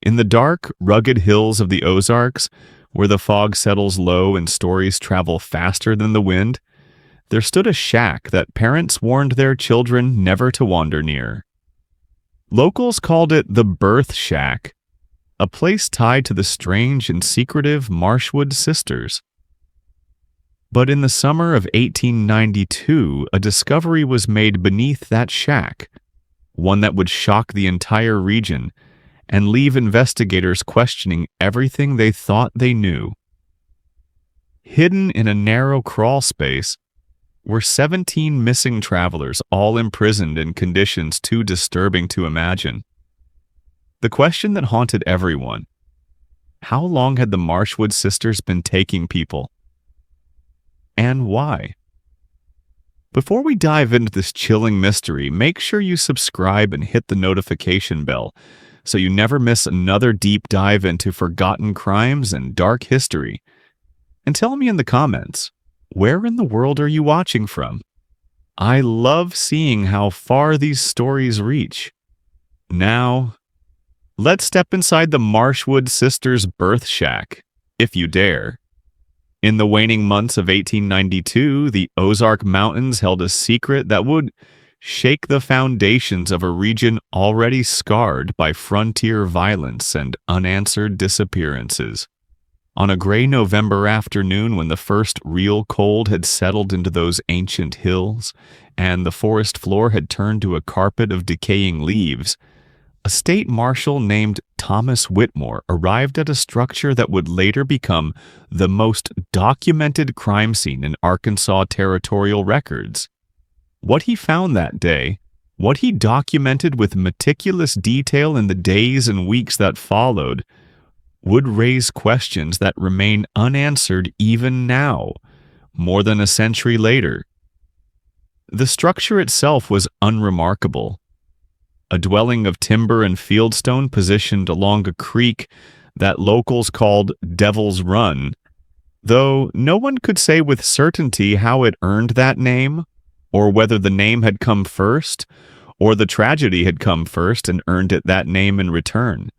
In the dark, rugged hills of the Ozarks, where the fog settles low and stories travel faster than the wind, there stood a shack that parents warned their children never to wander near. Locals called it the Birth Shack, a place tied to the strange and secretive Marshwood Sisters. But in the summer of 1892, a discovery was made beneath that shack, one that would shock the entire region and leave investigators questioning everything they thought they knew. Hidden in a narrow crawl space were 17 missing travelers, all imprisoned in conditions too disturbing to imagine. The question that haunted everyone: how long had the Marshwood Sisters been taking people? And why? Before we dive into this chilling mystery, make sure you subscribe and hit the notification bell so you never miss another deep dive into forgotten crimes and dark history. And tell me in the comments, where in the world are you watching from? I love seeing how far these stories reach. Now, let's step inside the Marshwood Sisters' birth shack, if you dare. In the waning months of 1892, the Ozark Mountains held a secret that would shake the foundations of a region already scarred by frontier violence and unanswered disappearances. On a gray November afternoon, when the first real cold had settled into those ancient hills and the forest floor had turned to a carpet of decaying leaves, a state marshal named Thomas Whitmore arrived at a structure that would later become the most documented crime scene in Arkansas territorial records. What he found that day, what he documented with meticulous detail in the days and weeks that followed, would raise questions that remain unanswered even now, more than a century later. The structure itself was unremarkable. A dwelling of timber and fieldstone positioned along a creek that locals called Devil's Run, though no one could say with certainty how it earned that name, or whether the name had come first, or the tragedy had come first and earned it that name in return.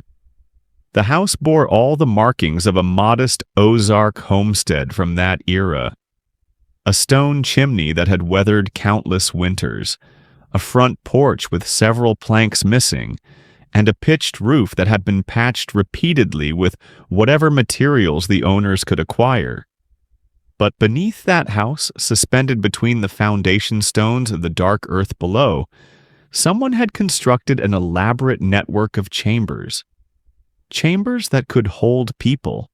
The house bore all the markings of a modest Ozark homestead from that era. A stone chimney that had weathered countless winters, a front porch with several planks missing, and a pitched roof that had been patched repeatedly with whatever materials the owners could acquire. But beneath that house, suspended between the foundation stones of the dark earth below, someone had constructed an elaborate network of chambers. Chambers that could hold people.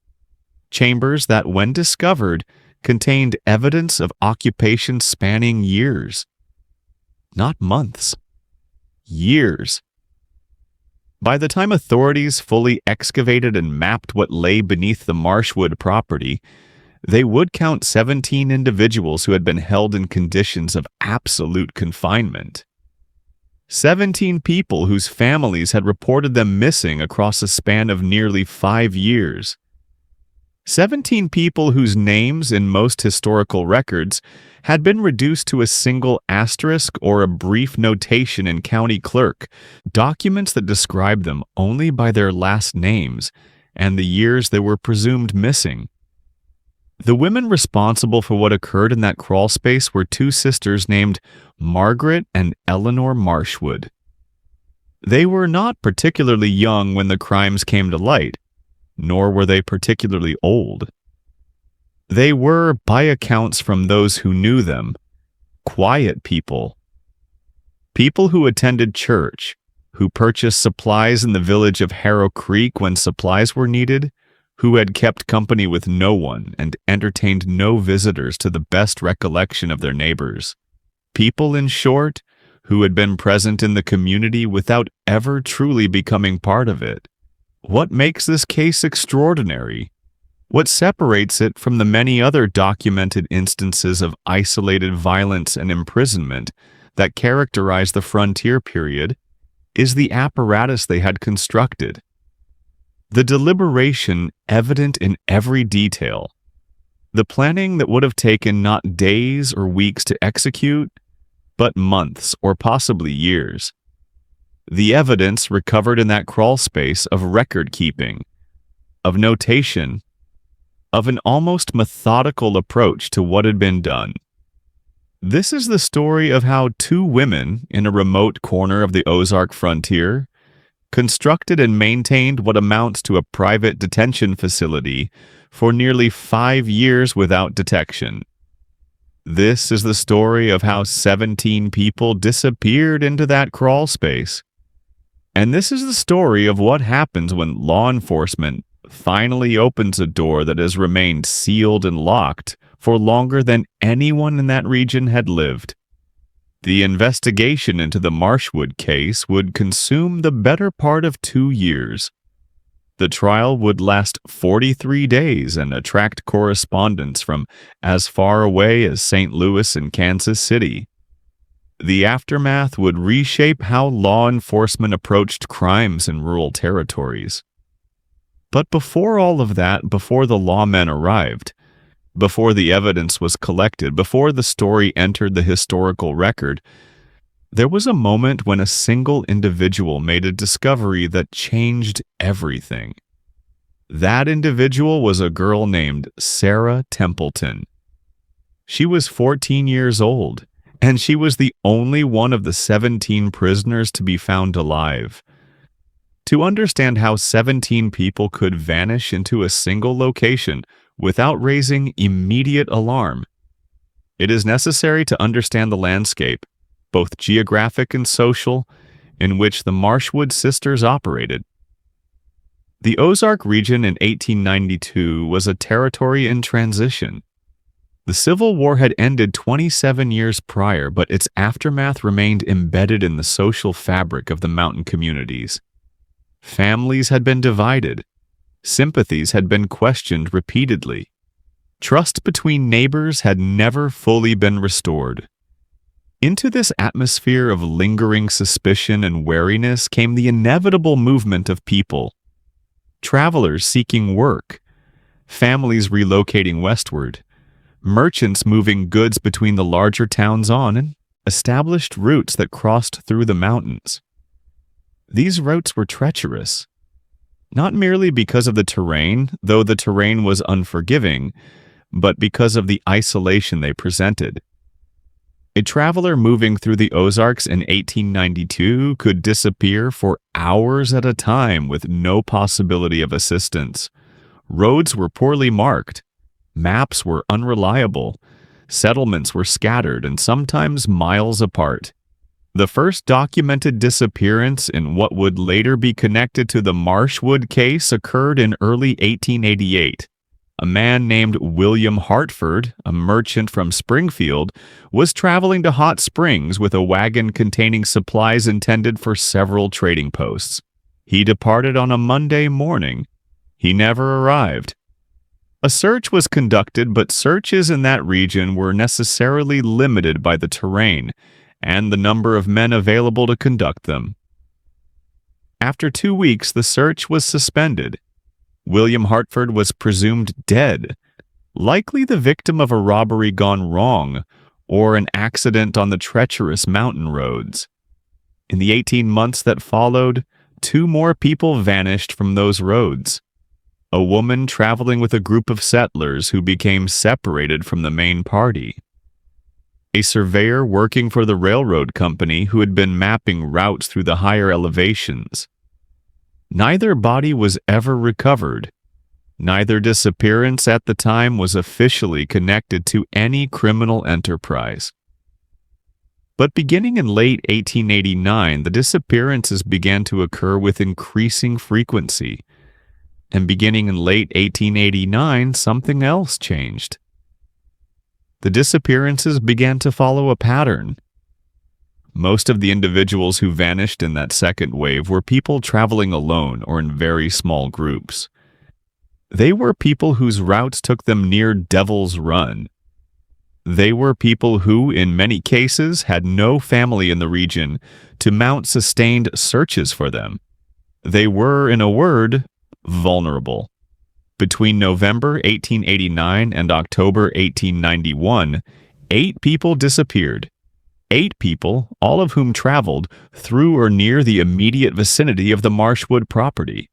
Chambers that, when discovered, contained evidence of occupation spanning years. Not months. Years. By the time authorities fully excavated and mapped what lay beneath the Marshwood property, they would count 17 individuals who had been held in conditions of absolute confinement. 17 people whose families had reported them missing across a span of nearly 5 years. 17 people whose names in most historical records had been reduced to a single asterisk or a brief notation in county clerk, documents that described them only by their last names and the years they were presumed missing. The women responsible for what occurred in that crawl space were two sisters named Margaret and Eleanor Marshwood. They were not particularly young when the crimes came to light, nor were they particularly old. They were, by accounts from those who knew them, quiet people. People who attended church, who purchased supplies in the village of Harrow Creek when supplies were needed, who had kept company with no one and entertained no visitors to the best recollection of their neighbors. People, in short, who had been present in the community without ever truly becoming part of it. What makes this case extraordinary? What separates it from the many other documented instances of isolated violence and imprisonment that characterize the frontier period is the apparatus they had constructed. The deliberation evident in every detail. The planning that would have taken not days or weeks to execute, but months or possibly years. The evidence recovered in that crawl space of record keeping, of notation, of an almost methodical approach to what had been done. This is the story of how two women in a remote corner of the Ozark frontier constructed and maintained what amounts to a private detention facility for nearly 5 years without detection. This is the story of how 17 people disappeared into that crawl space. And this is the story of what happens when law enforcement finally opens a door that has remained sealed and locked for longer than anyone in that region had lived. The investigation into the Marshwood case would consume the better part of 2 years. The trial would last 43 days and attract correspondents from as far away as St. Louis and Kansas City. The aftermath would reshape how law enforcement approached crimes in rural territories. But before all of that, before the lawmen arrived, before the evidence was collected, before the story entered the historical record, there was a moment when a single individual made a discovery that changed everything. That individual was a girl named Sarah Templeton. She was 14 years old, and she was the only one of the 17 prisoners to be found alive. To understand how 17 people could vanish into a single location without raising immediate alarm, it is necessary to understand the landscape, both geographic and social, in which the Marshwood Sisters operated. The Ozark region in 1892 was a territory in transition. The Civil War had ended 27 years prior, but its aftermath remained embedded in the social fabric of the mountain communities. Families had been divided. Sympathies had been questioned repeatedly. Trust between neighbors had never fully been restored. Into this atmosphere of lingering suspicion and wariness came the inevitable movement of people. Travelers seeking work, families relocating westward, merchants moving goods between the larger towns on and established routes that crossed through the mountains. These routes were treacherous, not merely because of the terrain, though the terrain was unforgiving, but because of the isolation they presented. A traveler moving through the Ozarks in 1892 could disappear for hours at a time with no possibility of assistance. Roads were poorly marked, maps were unreliable, settlements were scattered and sometimes miles apart. The first documented disappearance in what would later be connected to the Marshwood case occurred in early 1888. A man named William Hartford, a merchant from Springfield, was traveling to Hot Springs with a wagon containing supplies intended for several trading posts. He departed on a Monday morning. He never arrived. A search was conducted, but searches in that region were necessarily limited by the terrain and the number of men available to conduct them. After 2 weeks, the search was suspended. William Hartford was presumed dead, likely the victim of a robbery gone wrong or an accident on the treacherous mountain roads. In the 18 months that followed, 2 more people vanished from those roads. A woman traveling with a group of settlers who became separated from the main party. A surveyor working for the railroad company who had been mapping routes through the higher elevations. Neither body was ever recovered. Neither disappearance at the time was officially connected to any criminal enterprise. But beginning in late 1889, the disappearances began to occur with increasing frequency. And beginning in late 1889, something else changed. The disappearances began to follow a pattern. Most of the individuals who vanished in that second wave were people traveling alone or in very small groups. They were people whose routes took them near Devil's Run. They were people who, in many cases, had no family in the region to mount sustained searches for them. They were, in a word, vulnerable. Between November 1889 and October 1891, 8 people disappeared. 8 people, all of whom traveled through or near the immediate vicinity of the Marshwood property.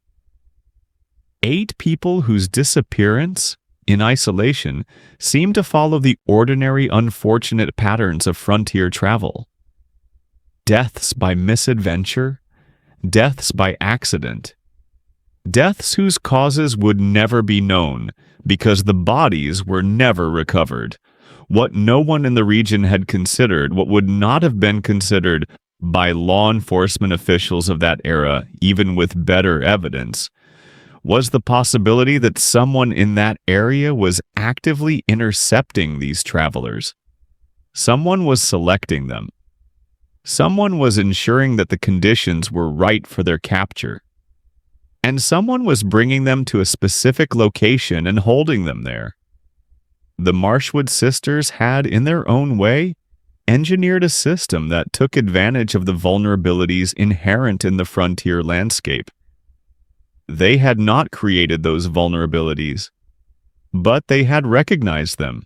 8 people whose disappearance, in isolation, seemed to follow the ordinary unfortunate patterns of frontier travel. Deaths by misadventure, deaths by accident, deaths whose causes would never be known because the bodies were never recovered. What no one in the region had considered, what would not have been considered by law enforcement officials of that era, even with better evidence, was the possibility that someone in that area was actively intercepting these travelers. Someone was selecting them. Someone was ensuring that the conditions were right for their capture. And someone was bringing them to a specific location and holding them there. The Marshwood Sisters had, in their own way, engineered a system that took advantage of the vulnerabilities inherent in the frontier landscape. They had not created those vulnerabilities, but they had recognized them,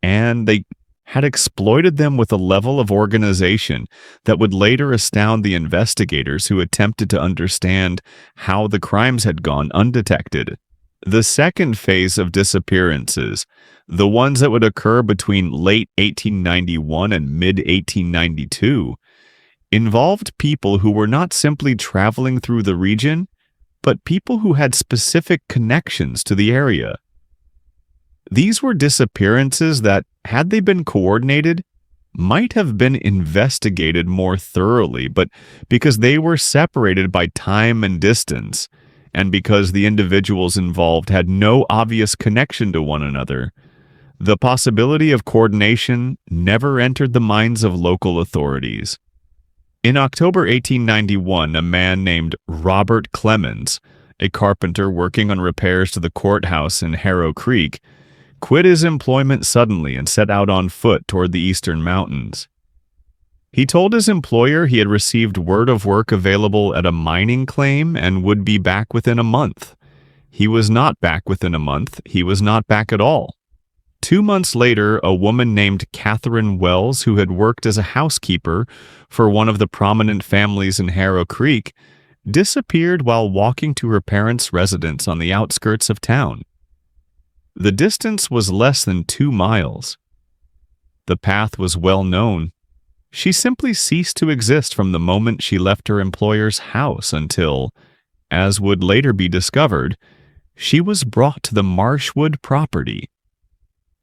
and they had exploited them with a level of organization that would later astound the investigators who attempted to understand how the crimes had gone undetected. The second phase of disappearances, the ones that would occur between late 1891 and mid-1892, involved people who were not simply traveling through the region, but people who had specific connections to the area. These were disappearances that, had they been coordinated, might have been investigated more thoroughly, but because they were separated by time and distance, and because the individuals involved had no obvious connection to one another, the possibility of coordination never entered the minds of local authorities. In October 1891, a man named Robert Clemens, a carpenter working on repairs to the courthouse in Harrow Creek, quit his employment suddenly and set out on foot toward the eastern mountains. He told his employer he had received word of work available at a mining claim and would be back within a month. He was not back within a month. He was not back at all. 2 months later, a woman named Catherine Wells, who had worked as a housekeeper for one of the prominent families in Harrow Creek, disappeared while walking to her parents' residence on the outskirts of town. The distance was less than 2 miles. The path was well known. She simply ceased to exist from the moment she left her employer's house until, as would later be discovered, she was brought to the Marshwood property.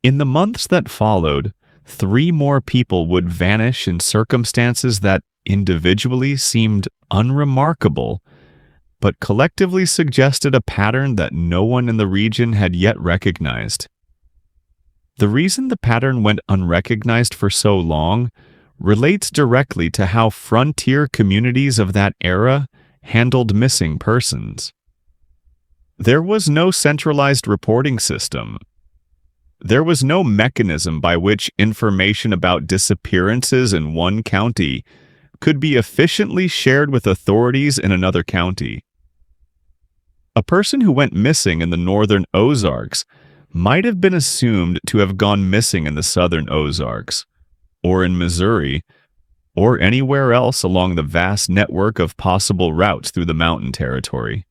In the months that followed, 3 more people would vanish in circumstances that individually seemed unremarkable, but collectively suggested a pattern that no one in the region had yet recognized. The reason the pattern went unrecognized for so long relates directly to how frontier communities of that era handled missing persons. There was no centralized reporting system. There was no mechanism by which information about disappearances in one county could be efficiently shared with authorities in another county. A person who went missing in the northern Ozarks might have been assumed to have gone missing in the southern Ozarks, or in Missouri, or anywhere else along the vast network of possible routes through the mountain territory.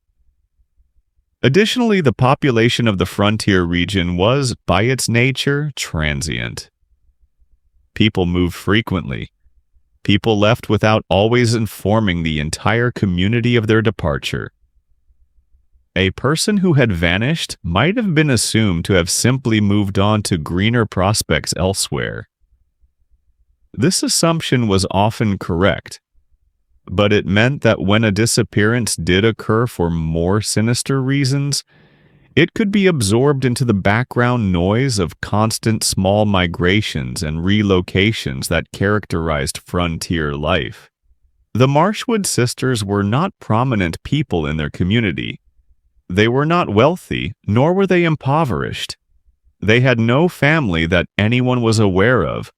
Additionally, the population of the frontier region was, by its nature, transient. People moved frequently. People left without always informing the entire community of their departure. A person who had vanished might have been assumed to have simply moved on to greener prospects elsewhere. This assumption was often correct, but it meant that when a disappearance did occur for more sinister reasons, it could be absorbed into the background noise of constant small migrations and relocations that characterized frontier life. The Marshwood Sisters were not prominent people in their community. They were not wealthy, nor were they impoverished. They had no family that anyone was aware of,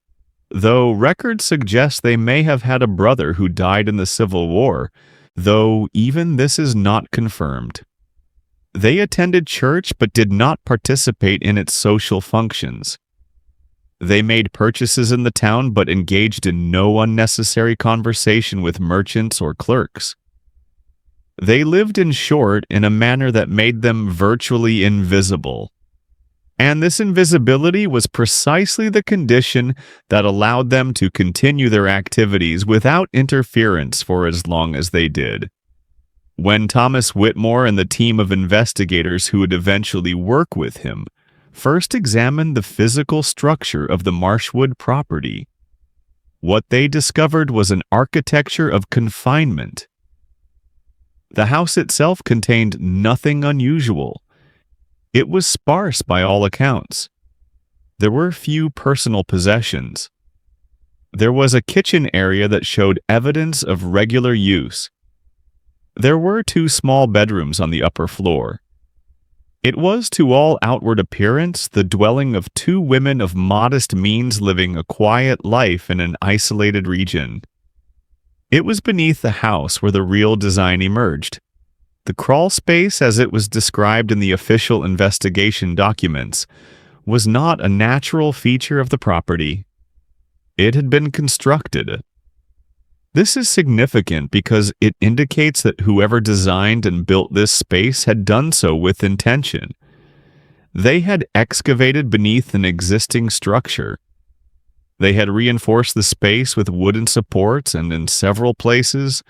though records suggest they may have had a brother who died in the Civil War, though even this is not confirmed. They attended church but did not participate in its social functions. They made purchases in the town but engaged in no unnecessary conversation with merchants or clerks. They lived, in short, in a manner that made them virtually invisible. And this invisibility was precisely the condition that allowed them to continue their activities without interference for as long as they did. When Thomas Whitmore and the team of investigators who would eventually work with him first examined the physical structure of the Marshwood property, what they discovered was an architecture of confinement. The house itself contained nothing unusual. It was sparse by all accounts. There were few personal possessions. There was a kitchen area that showed evidence of regular use. There were 2 small bedrooms on the upper floor. It was, to all outward appearance, the dwelling of 2 women of modest means living a quiet life in an isolated region. It was beneath the house where the real design emerged. The crawlspace, as it was described in the official investigation documents, was not a natural feature of the property. It had been constructed. This is significant because it indicates that whoever designed and built this space had done so with intention. They had excavated beneath an existing structure. They had reinforced the space with wooden supports and, in several places,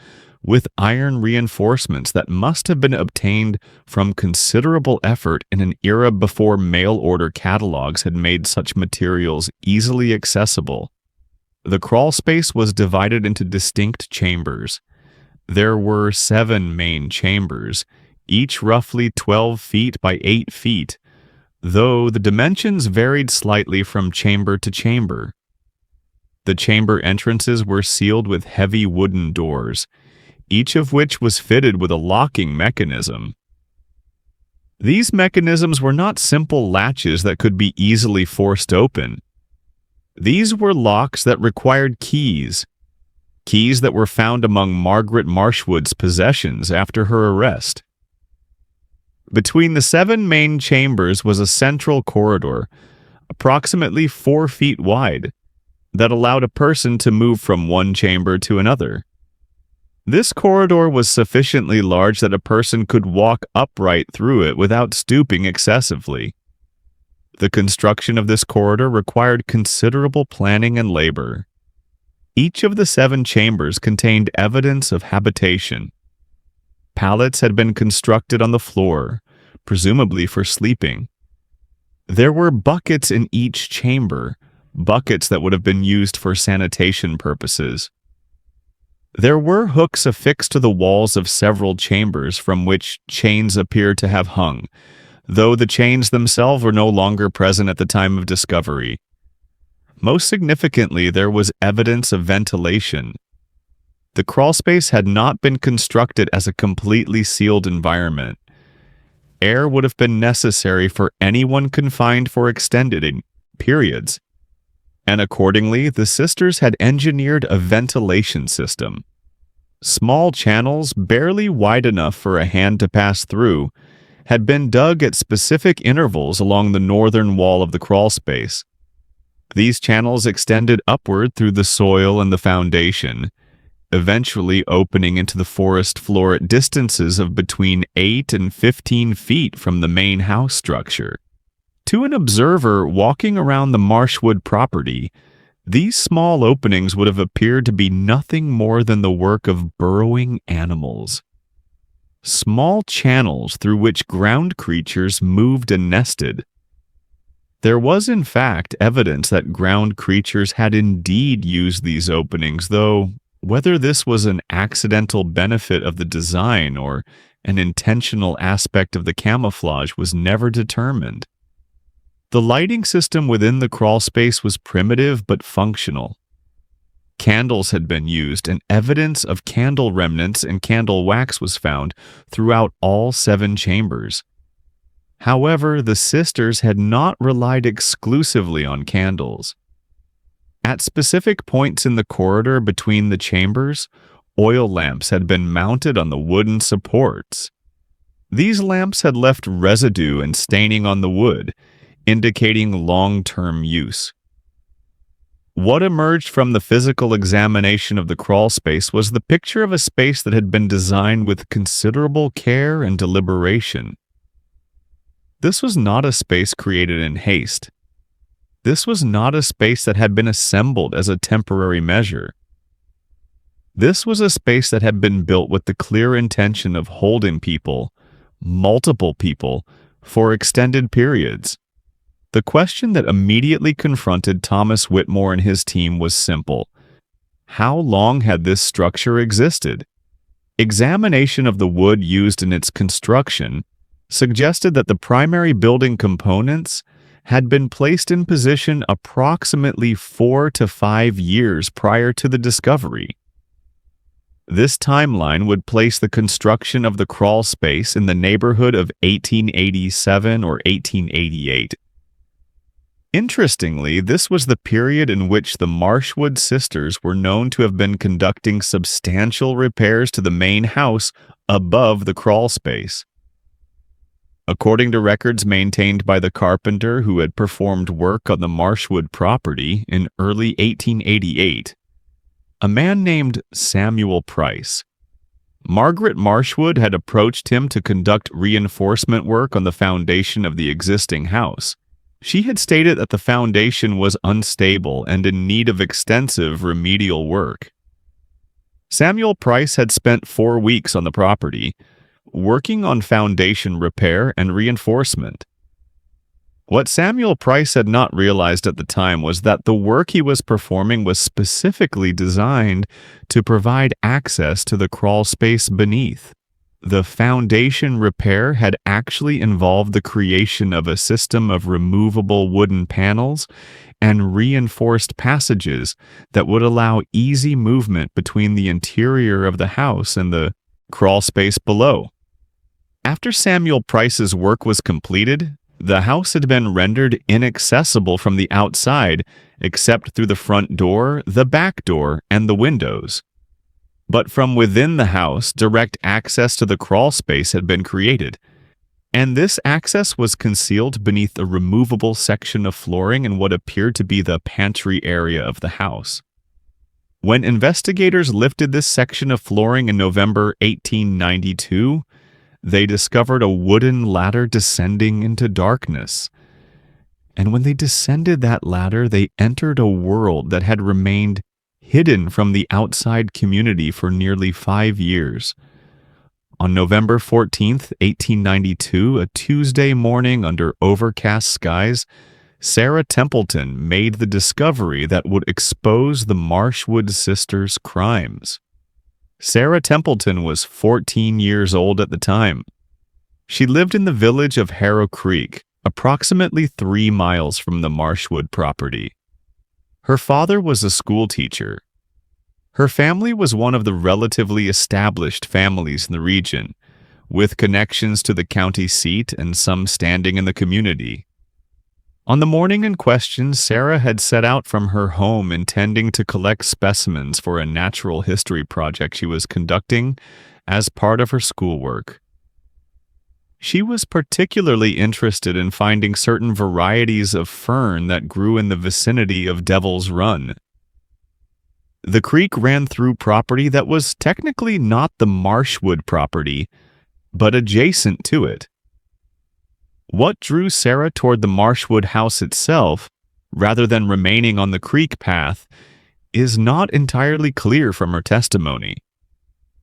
with iron reinforcements that must have been obtained from considerable effort in an era before mail-order catalogs had made such materials easily accessible. The crawlspace was divided into distinct chambers. There were 7 main chambers, each roughly 12 feet by 8 feet, though the dimensions varied slightly from chamber to chamber. The chamber entrances were sealed with heavy wooden doors, each of which was fitted with a locking mechanism. These mechanisms were not simple latches that could be easily forced open. These were locks that required keys that were found among Margaret Marshwood's possessions after her arrest. Between the 7 main chambers was a central corridor, approximately 4 feet wide, that allowed a person to move from one chamber to another. This corridor was sufficiently large that a person could walk upright through it without stooping excessively. The construction of this corridor required considerable planning and labor. Each of the 7 chambers contained evidence of habitation. Pallets had been constructed on the floor, presumably for sleeping. There were buckets in each chamber, buckets that would have been used for sanitation purposes. There were hooks affixed to the walls of several chambers from which chains appeared to have hung, though the chains themselves were no longer present at the time of discovery. Most significantly, there was evidence of ventilation. The crawlspace had not been constructed as a completely sealed environment. Air would have been necessary for anyone confined for extended periods, and accordingly, the sisters had engineered a ventilation system. Small channels, barely wide enough for a hand to pass through, had been dug at specific intervals along the northern wall of the crawlspace. These channels extended upward through the soil and the foundation, eventually opening into the forest floor at distances of between 8 and 15 feet from the main house structure. To an observer walking around the Marshwood property, these small openings would have appeared to be nothing more than the work of burrowing animals. Small channels through which ground creatures moved and nested. There was, in fact, evidence that ground creatures had indeed used these openings, though whether this was an accidental benefit of the design or an intentional aspect of the camouflage was never determined. The lighting system within the crawlspace was primitive but functional. Candles had been used, and evidence of candle remnants and candle wax was found throughout all 7 chambers. However, the sisters had not relied exclusively on candles. At specific points in the corridor between the chambers, oil lamps had been mounted on the wooden supports. These lamps had left residue and staining on the wood, indicating long-term use. What emerged from the physical examination of the crawlspace was the picture of a space that had been designed with considerable care and deliberation. This was not a space created in haste. This was not a space that had been assembled as a temporary measure. This was a space that had been built with the clear intention of holding people, multiple people, for extended periods. The question that immediately confronted Thomas Whitmore and his team was simple. How long had this structure existed? Examination of the wood used in its construction suggested that the primary building components had been placed in position approximately 4 to 5 years prior to the discovery. This timeline would place the construction of the crawlspace in the neighborhood of 1887 or 1888. Interestingly, this was the period in which the Marshwood Sisters were known to have been conducting substantial repairs to the main house above the crawlspace. According to records maintained by the carpenter who had performed work on the Marshwood property in early 1888, a man named Samuel Price, Margaret Marshwood had approached him to conduct reinforcement work on the foundation of the existing house. She had stated that the foundation was unstable and in need of extensive remedial work. Samuel Price had spent 4 weeks on the property, working on foundation repair and reinforcement. What Samuel Price had not realized at the time was that the work he was performing was specifically designed to provide access to the crawlspace beneath. The foundation repair had actually involved the creation of a system of removable wooden panels and reinforced passages that would allow easy movement between the interior of the house and the crawlspace below. After Samuel Price's work was completed, the house had been rendered inaccessible from the outside except through the front door, the back door, and the windows. But from within the house, direct access to the crawlspace had been created, and this access was concealed beneath a removable section of flooring in what appeared to be the pantry area of the house. When investigators lifted this section of flooring in November 1892, they discovered a wooden ladder descending into darkness. And when they descended that ladder, they entered a world that had remained hidden from the outside community for nearly 5 years. On November 14th, 1892, a Tuesday morning under overcast skies, Sarah Templeton made the discovery that would expose the Marshwood Sisters' crimes. Sarah Templeton was 14 years old at the time. She lived in the village of Harrow Creek, approximately 3 miles from the Marshwood property. Her father was a school teacher. Her family was one of the relatively established families in the region, with connections to the county seat and some standing in the community. On the morning in question, Sarah had set out from her home intending to collect specimens for a natural history project she was conducting as part of her schoolwork. She was particularly interested in finding certain varieties of fern that grew in the vicinity of Devil's Run. The creek ran through property that was technically not the Marshwood property, but adjacent to it. What drew Sarah toward the Marshwood house itself, rather than remaining on the creek path, is not entirely clear from her testimony.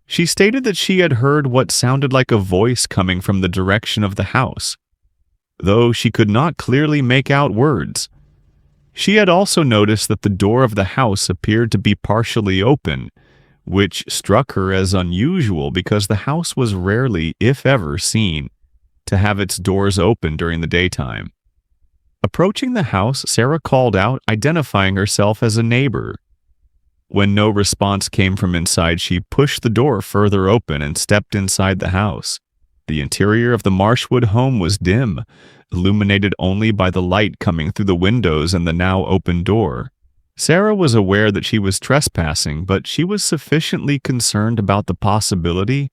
She stated that she had heard what sounded like a voice coming from the direction of the house, though she could not clearly make out words. She had also noticed that the door of the house appeared to be partially open, which struck her as unusual because the house was rarely, if ever, seen to have its doors open during the daytime. Approaching the house, Sarah called out, identifying herself as a neighbor. When no response came from inside, she pushed the door further open and stepped inside the house. The interior of the Marshwood home was dim, illuminated only by the light coming through the windows and the now open door. Sarah was aware that she was trespassing, but she was sufficiently concerned about the possibility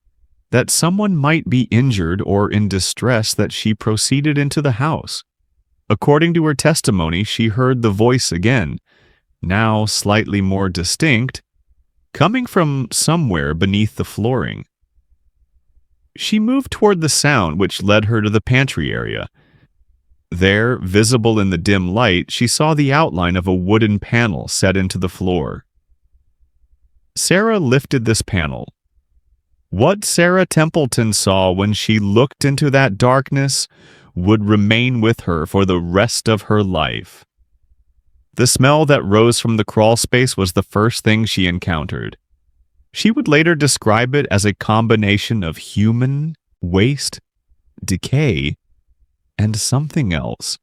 that someone might be injured or in distress that she proceeded into the house. According to her testimony, she heard the voice again, now slightly more distinct, coming from somewhere beneath the flooring. She moved toward the sound, which led her to the pantry area. There, visible in the dim light, she saw the outline of a wooden panel set into the floor. Sarah lifted this panel. What Sarah Templeton saw when she looked into that darkness would remain with her for the rest of her life. The smell that rose from the crawlspace was the first thing she encountered. She would later describe it as a combination of human, waste, decay, and something else.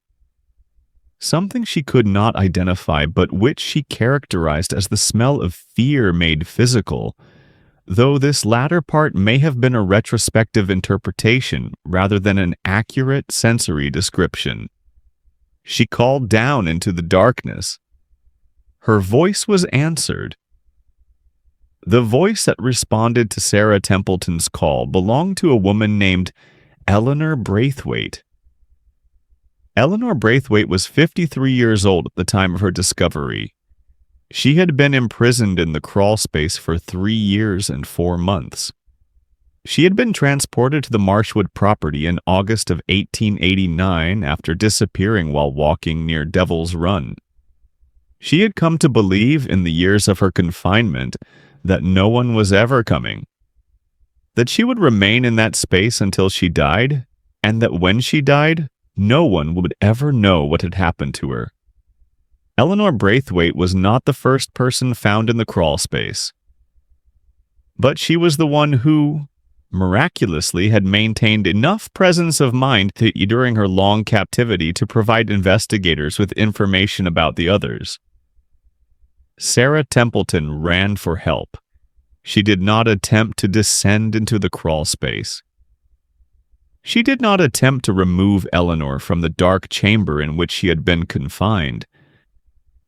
Something she could not identify, but which she characterized as the smell of fear made physical, though this latter part may have been a retrospective interpretation rather than an accurate sensory description. She called down into the darkness. Her voice was answered. The voice that responded to Sarah Templeton's call belonged to a woman named Eleanor Braithwaite. Eleanor Braithwaite was 53 years old at the time of her discovery. She had been imprisoned in the crawlspace for 3 years and 4 months. She had been transported to the Marshwood property in August of 1889 after disappearing while walking near Devil's Run. She had come to believe in the years of her confinement that no one was ever coming, that she would remain in that space until she died, and that when she died, no one would ever know what had happened to her. Eleanor Braithwaite was not the first person found in the crawlspace, but she was the one who, miraculously, had maintained enough presence of mind during her long captivity to provide investigators with information about the others. Sarah Templeton ran for help. She did not attempt to descend into the crawlspace. She did not attempt to remove Eleanor from the dark chamber in which she had been confined.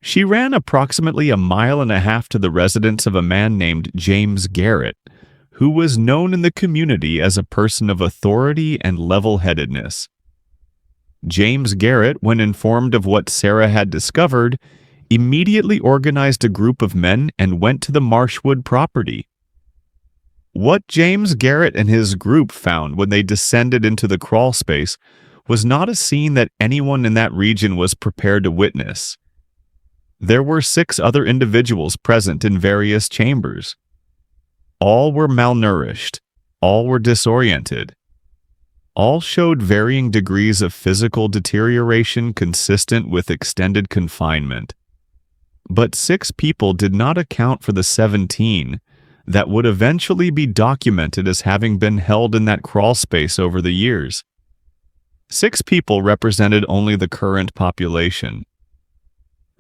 She ran approximately 1.5 miles to the residence of a man named James Garrett, who was known in the community as a person of authority and level-headedness. James Garrett, when informed of what Sarah had discovered, immediately organized a group of men and went to the Marshwood property. What James Garrett and his group found when they descended into the crawlspace was not a scene that anyone in that region was prepared to witness. There were 6 other individuals present in various chambers. All were malnourished. All were disoriented. All showed varying degrees of physical deterioration consistent with extended confinement. But 6 people did not account for the 17 that would eventually be documented as having been held in that crawlspace over the years. 6 people represented only the current population.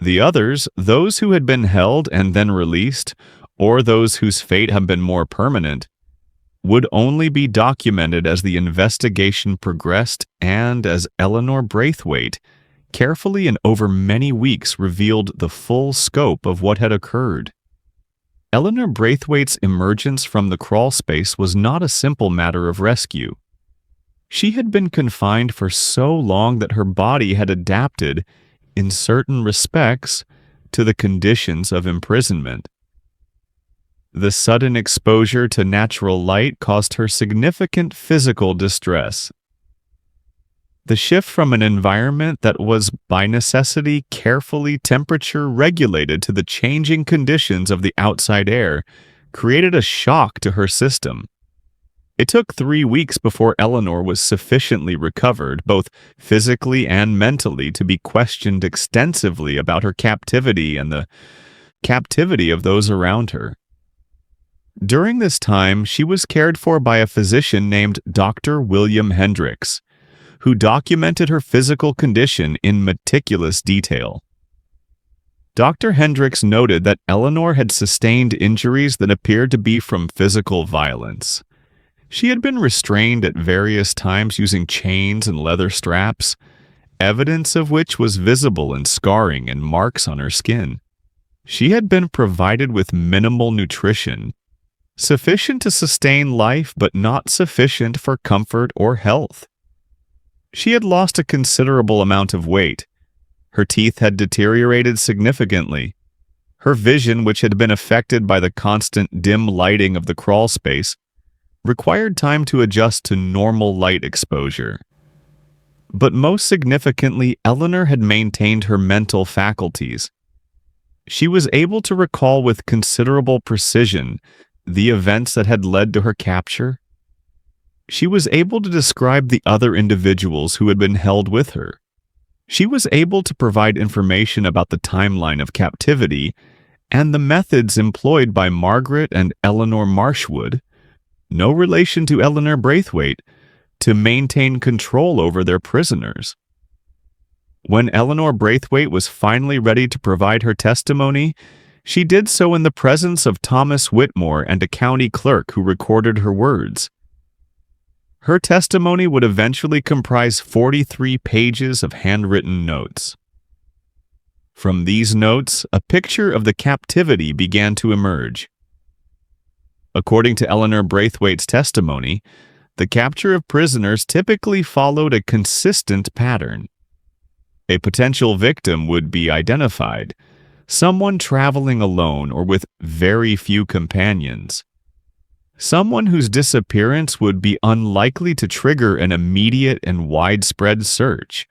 The others, those who had been held and then released, or those whose fate had been more permanent, would only be documented as the investigation progressed and as Eleanor Braithwaite carefully and over many weeks revealed the full scope of what had occurred. Eleanor Braithwaite's emergence from the crawlspace was not a simple matter of rescue. She had been confined for so long that her body had adapted, in certain respects, to the conditions of imprisonment. The sudden exposure to natural light caused her significant physical distress. The shift from an environment that was, by necessity, carefully temperature regulated to the changing conditions of the outside air created a shock to her system. It took 3 weeks before Eleanor was sufficiently recovered, both physically and mentally, to be questioned extensively about her captivity and the captivity of those around her. During this time, she was cared for by a physician named Dr. William Hendricks, who documented her physical condition in meticulous detail. Dr. Hendricks noted that Eleanor had sustained injuries that appeared to be from physical violence. She had been restrained at various times using chains and leather straps, evidence of which was visible in scarring and marks on her skin. She had been provided with minimal nutrition, sufficient to sustain life but not sufficient for comfort or health. She had lost a considerable amount of weight. Her teeth had deteriorated significantly. Her vision, which had been affected by the constant dim lighting of the crawlspace, required time to adjust to normal light exposure. But most significantly, Eleanor had maintained her mental faculties. She was able to recall with considerable precision the events that had led to her capture. She was able to describe the other individuals who had been held with her. She was able to provide information about the timeline of captivity and the methods employed by Margaret and Eleanor Marshwood, no relation to Eleanor Braithwaite, to maintain control over their prisoners. When Eleanor Braithwaite was finally ready to provide her testimony, she did so in the presence of Thomas Whitmore and a county clerk who recorded her words. Her testimony would eventually comprise 43 pages of handwritten notes. From these notes, a picture of the captivity began to emerge. According to Eleanor Braithwaite's testimony, the capture of prisoners typically followed a consistent pattern. A potential victim would be identified, someone traveling alone or with very few companions. Someone whose disappearance would be unlikely to trigger an immediate and widespread search.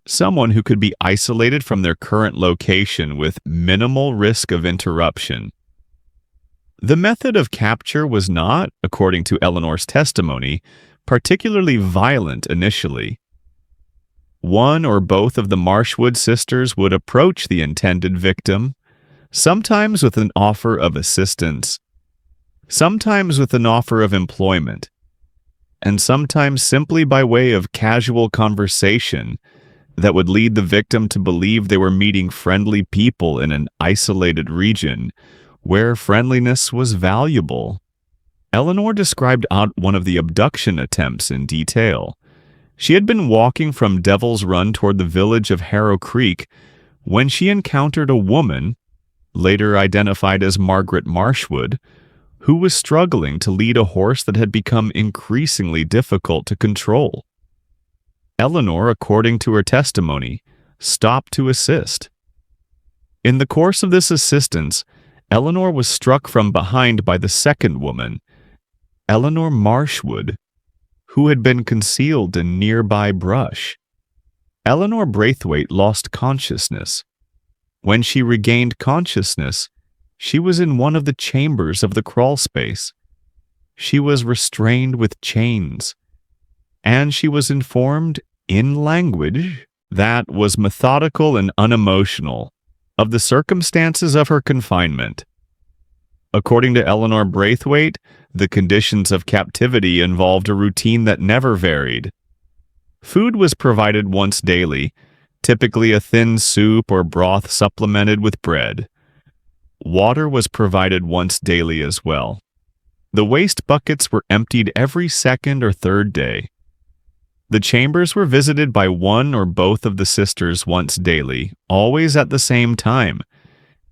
Someone who could be isolated from their current location with minimal risk of interruption. The method of capture was not, according to Eleanor's testimony, particularly violent initially. One or both of the Marshwood sisters would approach the intended victim, sometimes with an offer of assistance, sometimes with an offer of employment, and sometimes simply by way of casual conversation that would lead the victim to believe they were meeting friendly people in an isolated region where friendliness was valuable. Eleanor described one of the abduction attempts in detail. She had been walking from Devil's Run toward the village of Harrow Creek when she encountered a woman, later identified as Margaret Marshwood, who was struggling to lead a horse that had become increasingly difficult to control. Eleanor, according to her testimony, stopped to assist. In the course of this assistance, Eleanor was struck from behind by the second woman, Eleanor Marshwood, who had been concealed in nearby brush. Eleanor Braithwaite lost consciousness. When she regained consciousness, she was in one of the chambers of the crawlspace. She was restrained with chains, and she was informed in language that was methodical and unemotional of the circumstances of her confinement. According to Eleanor Braithwaite, the conditions of captivity involved a routine that never varied. Food was provided once daily, typically a thin soup or broth supplemented with bread. Water was provided once daily as well. The waste buckets were emptied every second or third day. The chambers were visited by one or both of the sisters once daily, always at the same time,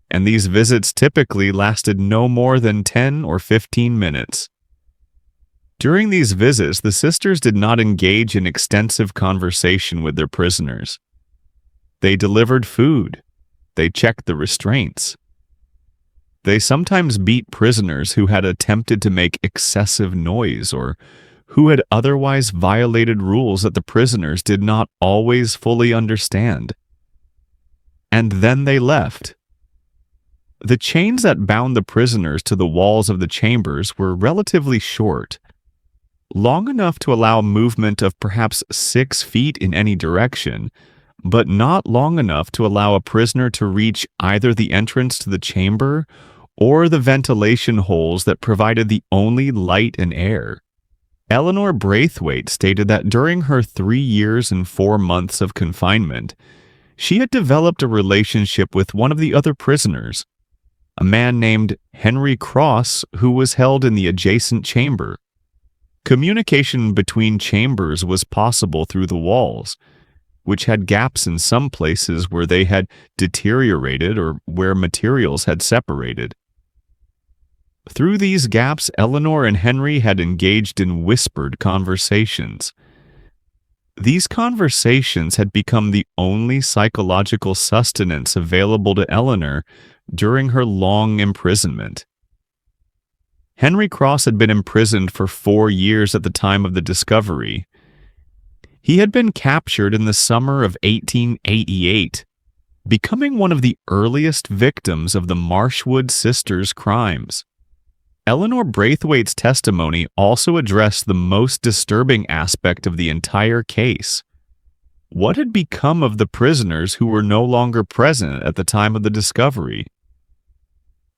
and these visits typically lasted no more than 10 or 15 minutes. During these visits, the sisters did not engage in extensive conversation with their prisoners. They delivered food. They checked the restraints. They sometimes beat prisoners who had attempted to make excessive noise or who had otherwise violated rules that the prisoners did not always fully understand. And then they left. The chains that bound the prisoners to the walls of the chambers were relatively short, long enough to allow movement of perhaps 6 feet in any direction, but not long enough to allow a prisoner to reach either the entrance to the chamber or the ventilation holes that provided the only light and air. Eleanor Braithwaite stated that during her 3 years and 4 months of confinement, she had developed a relationship with one of the other prisoners, a man named Henry Cross, who was held in the adjacent chamber. Communication between chambers was possible through the walls, which had gaps in some places where they had deteriorated or where materials had separated. Through these gaps, Eleanor and Henry had engaged in whispered conversations. These conversations had become the only psychological sustenance available to Eleanor during her long imprisonment. Henry Cross had been imprisoned for 4 years at the time of the discovery. He had been captured in the summer of 1888, becoming one of the earliest victims of the Marshwood Sisters' crimes. Eleanor Braithwaite's testimony also addressed the most disturbing aspect of the entire case. What had become of the prisoners who were no longer present at the time of the discovery?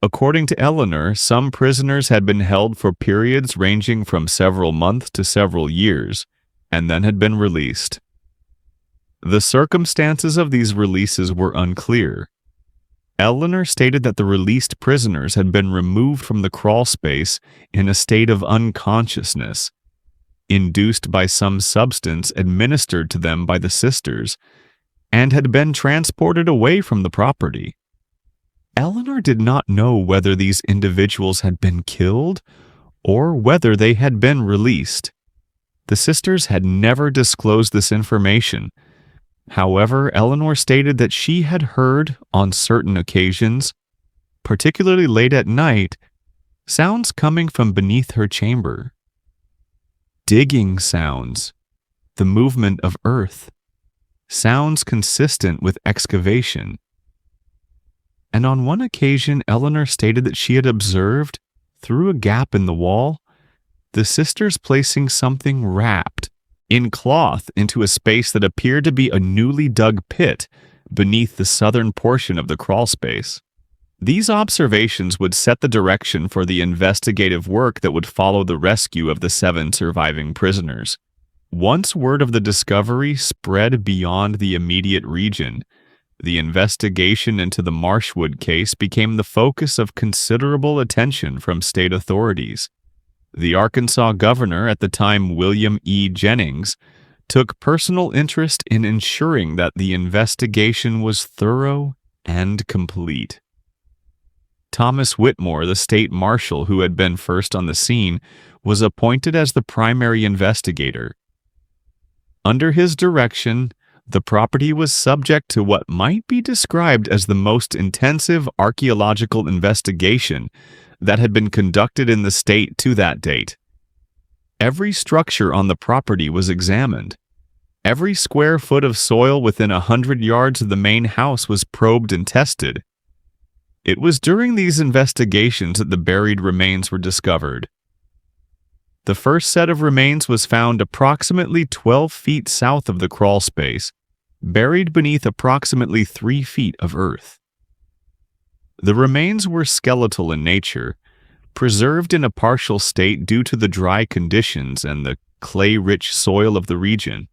According to Eleanor, some prisoners had been held for periods ranging from several months to several years, and then had been released. The circumstances of these releases were unclear. Eleanor stated that the released prisoners had been removed from the crawlspace in a state of unconsciousness, induced by some substance administered to them by the sisters, and had been transported away from the property. Eleanor did not know whether these individuals had been killed or whether they had been released. The sisters had never disclosed this information. However, Eleanor stated that she had heard, on certain occasions, particularly late at night, sounds coming from beneath her chamber. Digging sounds, the movement of earth, sounds consistent with excavation. And on one occasion, Eleanor stated that she had observed, through a gap in the wall, the sisters placing something wrapped in cloth into a space that appeared to be a newly dug pit beneath the southern portion of the crawlspace. These observations would set the direction for the investigative work that would follow the rescue of the 7 surviving prisoners. Once word of the discovery spread beyond the immediate region, the investigation into the Marshwood case became the focus of considerable attention from state authorities. The Arkansas governor at the time, William E. Jennings, took personal interest in ensuring that the investigation was thorough and complete. Thomas Whitmore, the state marshal who had been first on the scene, was appointed as the primary investigator. Under his direction, the property was subject to what might be described as the most intensive archaeological investigation that had been conducted in the state to that date. Every structure on the property was examined. Every square foot of soil within 100 yards of the main house was probed and tested. It was during these investigations that the buried remains were discovered. The first set of remains was found approximately 12 feet south of the crawlspace, buried beneath approximately 3 feet of earth. The remains were skeletal in nature, preserved in a partial state due to the dry conditions and the clay-rich soil of the region.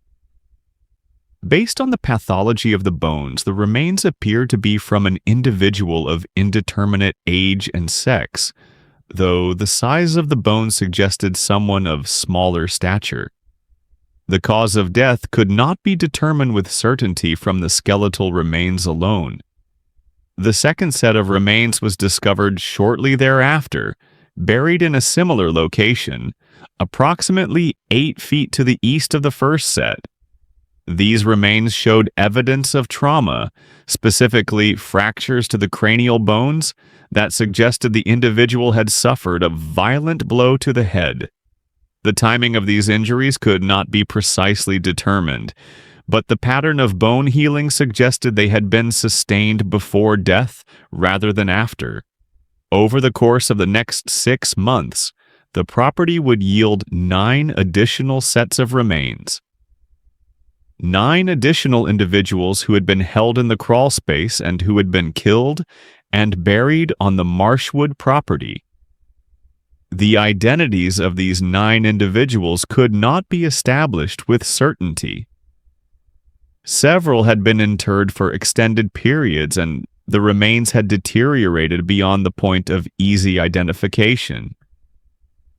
Based on the pathology of the bones, the remains appeared to be from an individual of indeterminate age and sex, though the size of the bones suggested someone of smaller stature. The cause of death could not be determined with certainty from the skeletal remains alone. The second set of remains was discovered shortly thereafter, buried in a similar location, approximately 8 feet to the east of the first set. These remains showed evidence of trauma, specifically fractures to the cranial bones, that suggested the individual had suffered a violent blow to the head. The timing of these injuries could not be precisely determined, but the pattern of bone healing suggested they had been sustained before death rather than after. Over the course of the next 6 months, the property would yield 9 additional sets of remains. 9 additional individuals who had been held in the crawlspace and who had been killed and buried on the Marshwood property. The identities of these 9 individuals could not be established with certainty. Several had been interred for extended periods, and the remains had deteriorated beyond the point of easy identification.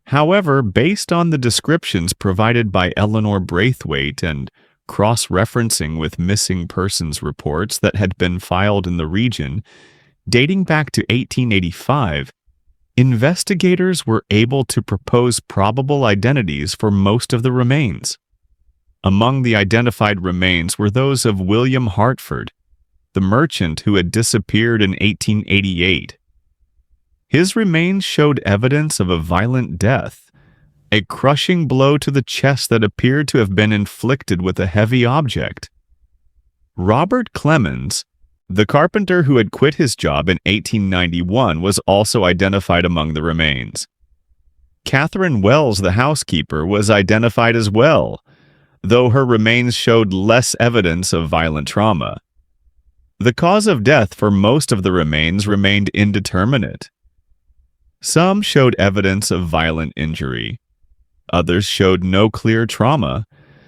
However, based on the descriptions provided by Eleanor Braithwaite and cross-referencing with missing persons reports that had been filed in the region, dating back to 1885, investigators were able to propose probable identities for most of the remains. Among the identified remains were those of William Hartford, the merchant who had disappeared in 1888. His remains showed evidence of a violent death, a crushing blow to the chest that appeared to have been inflicted with a heavy object. Robert Clemens, the carpenter who had quit his job in 1891, was also identified among the remains. Catherine Wells, the housekeeper, was identified as well, though her remains showed less evidence of violent trauma. The cause of death for most of the remains remained indeterminate. Some showed evidence of violent injury. Others showed no clear trauma,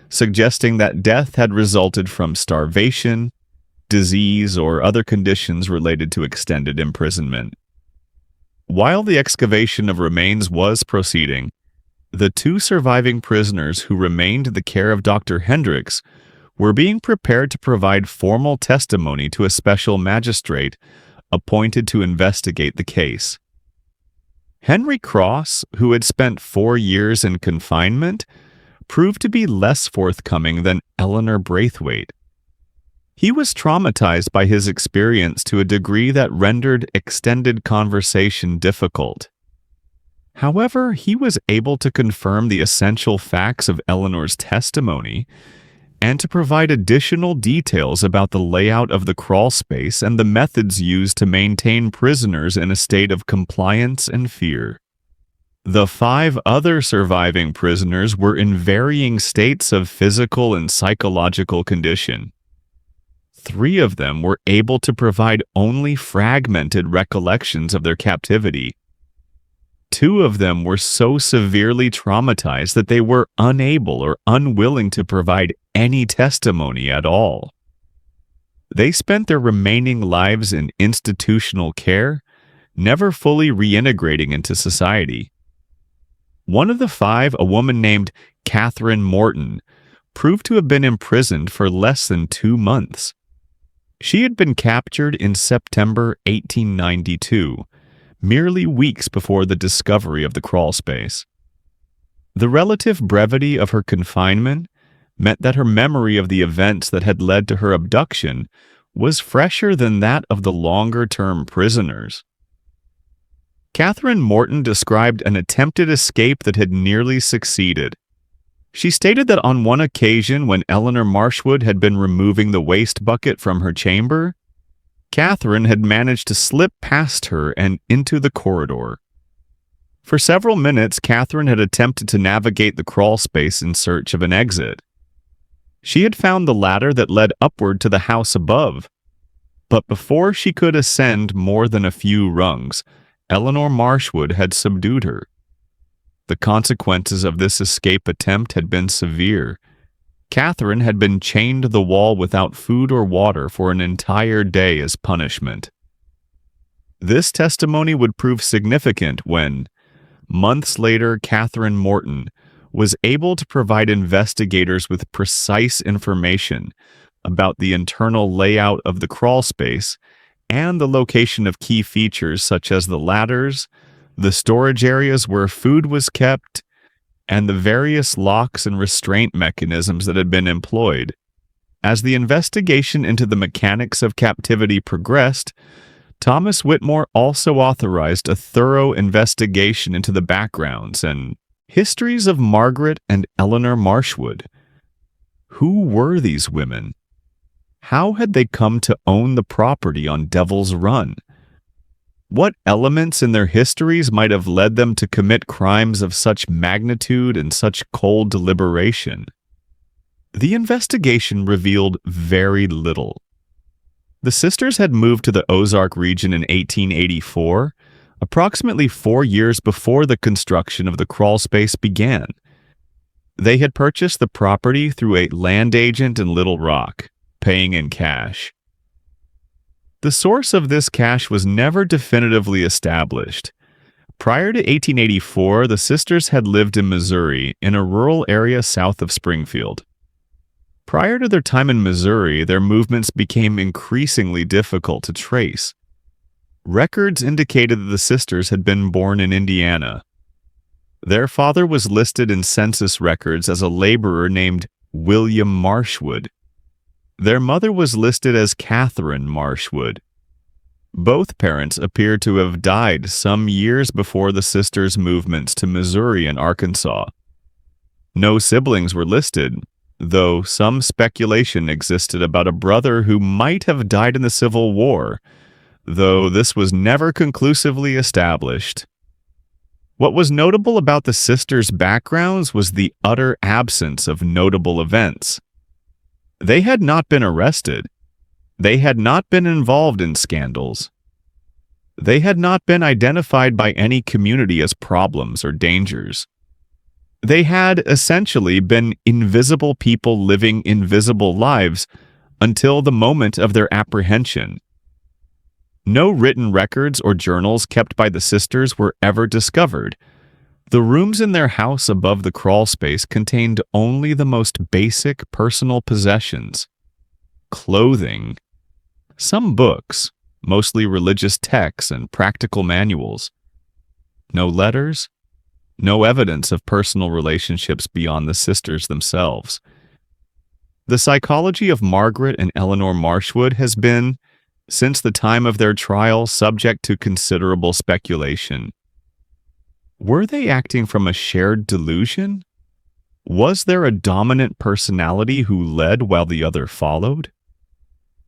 suggesting that death had resulted from starvation, disease, or other conditions related to extended imprisonment. While the excavation of remains was proceeding, the two surviving prisoners who remained in the care of Dr. Hendricks were being prepared to provide formal testimony to a special magistrate appointed to investigate the case. Henry Cross, who had spent 4 years in confinement, proved to be less forthcoming than Eleanor Braithwaite. He was traumatized by his experience to a degree that rendered extended conversation difficult. However, he was able to confirm the essential facts of Eleanor's testimony and to provide additional details about the layout of the crawlspace and the methods used to maintain prisoners in a state of compliance and fear. The 5 other surviving prisoners were in varying states of physical and psychological condition. 3 of them were able to provide only fragmented recollections of their captivity. 2 of them were so severely traumatized that they were unable or unwilling to provide any testimony at all. They spent their remaining lives in institutional care, never fully reintegrating into society. One of the 5, a woman named Catherine Morton, proved to have been imprisoned for less than 2 months. She had been captured in September 1892, merely weeks before the discovery of the crawlspace. The relative brevity of her confinement meant that her memory of the events that had led to her abduction was fresher than that of the longer-term prisoners. Catherine Morton described an attempted escape that had nearly succeeded. She stated that on one occasion when Eleanor Marshwood had been removing the waste bucket from her chamber, Catherine had managed to slip past her and into the corridor. For several minutes, Catherine had attempted to navigate the crawlspace in search of an exit. She had found the ladder that led upward to the house above, but before she could ascend more than a few rungs, Eleanor Marshwood had subdued her. The consequences of this escape attempt had been severe. Catherine had been chained to the wall without food or water for an entire day as punishment. This testimony would prove significant when, months later, Catherine Morton was able to provide investigators with precise information about the internal layout of the crawlspace and the location of key features such as the ladders, the storage areas where food was kept, and the various locks and restraint mechanisms that had been employed. As the investigation into the mechanics of captivity progressed, Thomas Whitmore also authorized a thorough investigation into the backgrounds and histories of Margaret and Eleanor Marshwood. Who were these women? How had they come to own the property on Devil's Run? What elements in their histories might have led them to commit crimes of such magnitude and such cold deliberation? The investigation revealed very little. The sisters had moved to the Ozark region in 1884, approximately 4 years before the construction of the crawlspace began. They had purchased the property through a land agent in Little Rock, paying in cash. The source of this cash was never definitively established. Prior to 1884, the sisters had lived in Missouri, in a rural area south of Springfield. Prior to their time in Missouri, their movements became increasingly difficult to trace. Records indicated that the sisters had been born in Indiana. Their father was listed in census records as a laborer named William Marshwood. Their mother was listed as Catherine Marshwood. Both parents appear to have died some years before the sisters' movements to Missouri and Arkansas. No siblings were listed, though some speculation existed about a brother who might have died in the Civil War, though this was never conclusively established. What was notable about the sisters' backgrounds was the utter absence of notable events. They had not been arrested. They had not been involved in scandals. They had not been identified by any community as problems or dangers. They had essentially been invisible people living invisible lives until the moment of their apprehension. No written records or journals kept by the sisters were ever discovered. The rooms in their house above the crawlspace contained only the most basic personal possessions: clothing, some books, mostly religious texts and practical manuals. No letters, no evidence of personal relationships beyond the sisters themselves. The psychology of Margaret and Eleanor Marshwood has been, since the time of their trial, subject to considerable speculation. Were they acting from a shared delusion? Was there a dominant personality who led while the other followed?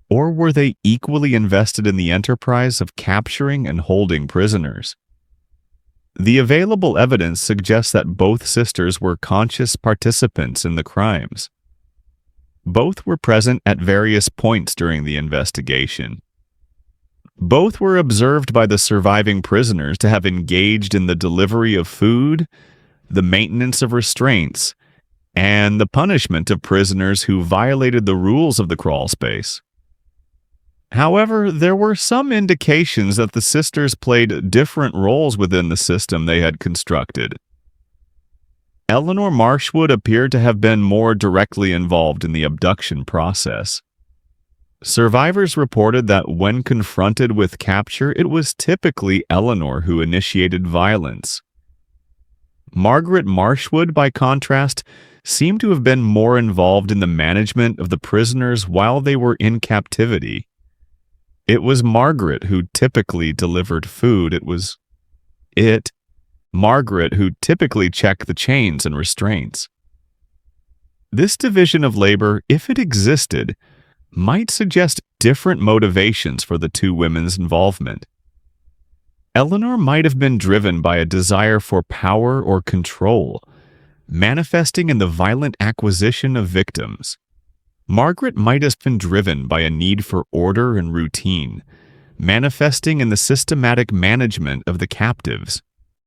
Or were they equally invested in the enterprise of capturing and holding prisoners? The available evidence suggests that both sisters were conscious participants in the crimes. Both were present at various points during the investigation. Both were observed by the surviving prisoners to have engaged in the delivery of food, the maintenance of restraints, and the punishment of prisoners who violated the rules of the crawlspace. However, there were some indications that the sisters played different roles within the system they had constructed. Eleanor Marshwood appeared to have been more directly involved in the abduction process. Survivors reported that when confronted with capture, it was typically Eleanor who initiated violence. Margaret Marshwood, by contrast, seemed to have been more involved in the management of the prisoners while they were in captivity. It was Margaret who typically delivered food. Margaret who typically checked the chains and restraints. This division of labor, if it existed, might suggest different motivations for the two women's involvement. Eleanor might have been driven by a desire for power or control, manifesting in the violent acquisition of victims. Margaret might have been driven by a need for order and routine, manifesting in the systematic management of the captives.